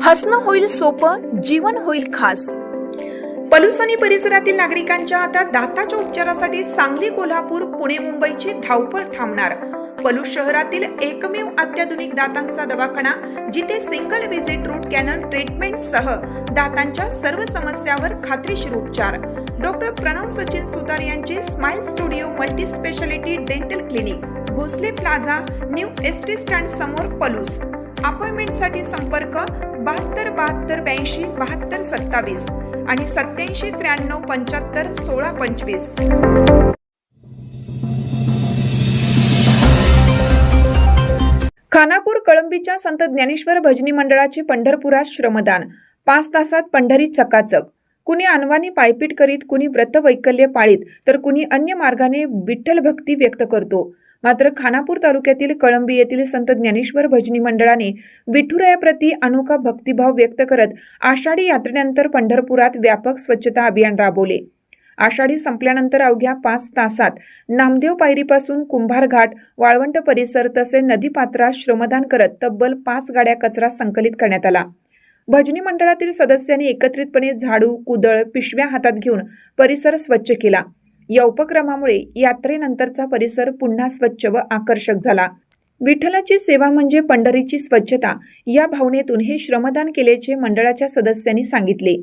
हसणं होईल सोपं, जीवन होईल खास। पलूस आणि परिसरातील नागरिकांच्या आता दाताच्या उपचारासाठी सांगली, कोल्हापूर, पुणे, मुंबईची धावपळ थांबणार। पलूस शहरातील एकमेव अत्याधुनिक दातांचा दवाखाना, जिथे single visit root canal treatment सह दातांच्या सर्व समस्यावर खात्रीशीर उपचार। डॉक्टर प्रणव सचिन सुतार यांचे smile studio multi speciality dental clinic, Bhosale plaza, new ST stand समोर, पलूस। अपॉइंटमेंटसाठी संपर्क 72 72 82 72 27 आणि 87 93 75 16 25। खानापूर कळंबीच्या संत ज्ञानेश्वर भजनी मंडळाचे पंढरपुरात श्रमदान। 5 तासात पंढरी चकाचक। कुणी अनवाणी पायपीट करीत, कुणी व्रत वैकल्य पाळीत, तर कुणी अन्य मार्गाने विठ्ठल भक्ती व्यक्त करतो। मात्र खानापूर तालुक्यातील कळंबी येथील संत ज्ञानेश्वर भजनी मंडळाने विठुरायाप्रती अनोखा भक्तिभाव व्यक्त करत आषाढी यात्रेनंतर पंढरपुरात व्यापक स्वच्छता अभियान राबवले। आषाढी संपल्यानंतर अवघ्या 5 तासात नामदेव पायरीपासून कुंभार घाट, वाळवंट परिसर तसेच नदीपात्रात श्रमदान करत तब्बल 5 गाड्या कचरा संकलित करण्यात आला। भजनी मंडळातील सदस्यांनी एकत्रितपणे झाडू, कुदळ, पिशव्या हातात घेऊन परिसर स्वच्छ केला। या उपक्रमामुळे यात्रेनंतरचा परिसर पुन्हा स्वच्छ व आकर्षक झाला। विठ्ठलाची सेवा म्हणजे पंढरीची स्वच्छता या भावनेतून हे श्रमदान केल्याचे मंडळाच्या सदस्यांनी सांगितले।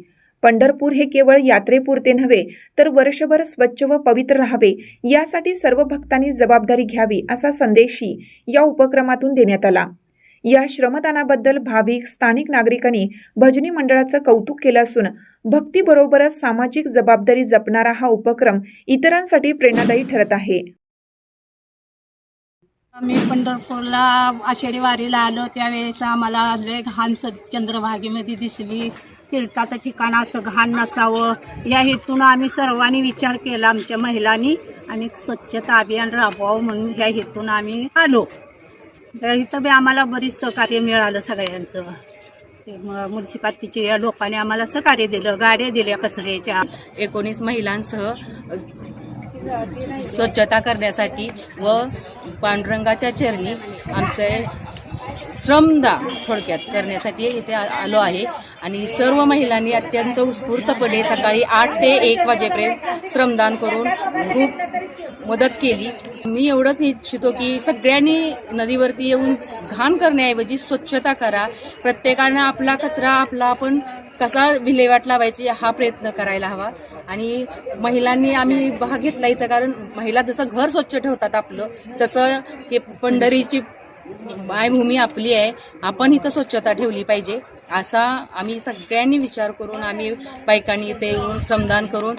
पंढरपूर हे केवळ यात्रेपुरते नव्हे, तर वर्षभर स्वच्छ व पवित्र राहावे यासाठी सर्व भक्तांनी जबाबदारी घ्यावी असा संदेशही या उपक्रमातून देण्यात आला। या श्रमदानाबद्दल भाविक, स्थानिक नागरिकांनी भजनी मंडळाचं कौतुक केलं असून भक्तीबरोबरच सामाजिक जबाबदारी जपणारा हा उपक्रम इतरांसाठी प्रेरणादायी ठरत आहे। आम्ही पंढरपूरला आषाढी वारीला आलो त्यावेळेस आम्हाला लय घाण चंद्रभागेमध्ये दिसली। तीर्थाचं ठिकाण असं घाण नसावं या हेतून आम्ही सर्वांनी विचार केला आमच्या महिलांनी आणि स्वच्छता अभियान राबवावं म्हणून ह्या हेतून आम्ही आलो। तर इथं बी आम्हाला बरीच सहकार्य मिळालं सगळ्यांचं। म्युन्सिपाल्टीचे या लोकांनी आम्हाला सहकार्य दिलं, गाड्या दिल्या कचऱ्याच्या। 19 महिलांसह स्वच्छता करण्यासाठी व पांडुरंगाच्या चरणी आमचे श्रमदान थोडक्यात करण्यासाठी इथे आलो आहे आणि सर्व महिलांनी अत्यंत उत्स्फूर्तपणे सकाळी 8 ते 1 वाजेपर्यंत श्रमदान करून खूप मदत केली। मी एवढंच इच्छितो की सगळ्यांनी नदीवरती येऊन घाण करण्याऐवजी स्वच्छता करा। प्रत्येकानं आपला कचरा आपण कसा विल्हेवाट लावायची हा प्रयत्न करायला हवा आणि महिलांनी आम्ही भाग घेतला इथं, कारण महिला जसं घर स्वच्छ ठेवतात आपलं, तसं हे पंढरीची मायभूमी आपली आहे, आपण इथं स्वच्छता ठेवली पाहिजे असा आम्ही सगळ्यांनी विचार करून आम्ही बायकांनी इथे येऊन श्रमदान करून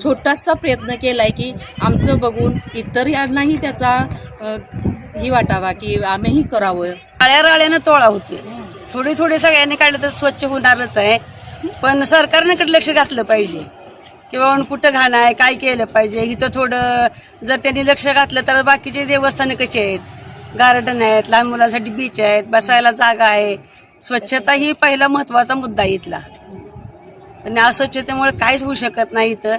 छोटासा प्रयत्न केलाय की आमचं बघून इतर यांनाही त्याचा ही वाटावा की आम्हीही करावं। राळ्यानं तोळा होते, थोडी सगळ्यांनी काढलं तर स्वच्छ होणारच आहे, पण सरकारने कडे लक्ष घातलं पाहिजे किंवा कुठं घाण आहे, काय केलं पाहिजे। इथं थोडं जर त्यांनी लक्ष घातलं तर बाकीचे देवस्थान कसे आहेत, गार्डन आहेत, लहान मुलांसाठी बीच आहेत, बसायला जागा आहे। स्वच्छता ही पहिला महत्वाचा मुद्दा आहे इथला आणि अस्वच्छतेमुळे काहीच होऊ शकत नाही। इथं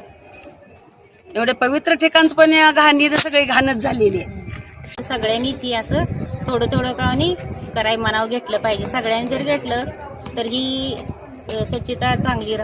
एवढे पवित्र ठिकाण पण या घाणीनं सगळी घाणच झालेली आहे। सगळ्यांनीच ही असं थोडं कानी कराय मनाव घेतलं पाहिजे। सगळ्यांनी जर घेतलं तर ही स्वच्छता चांगली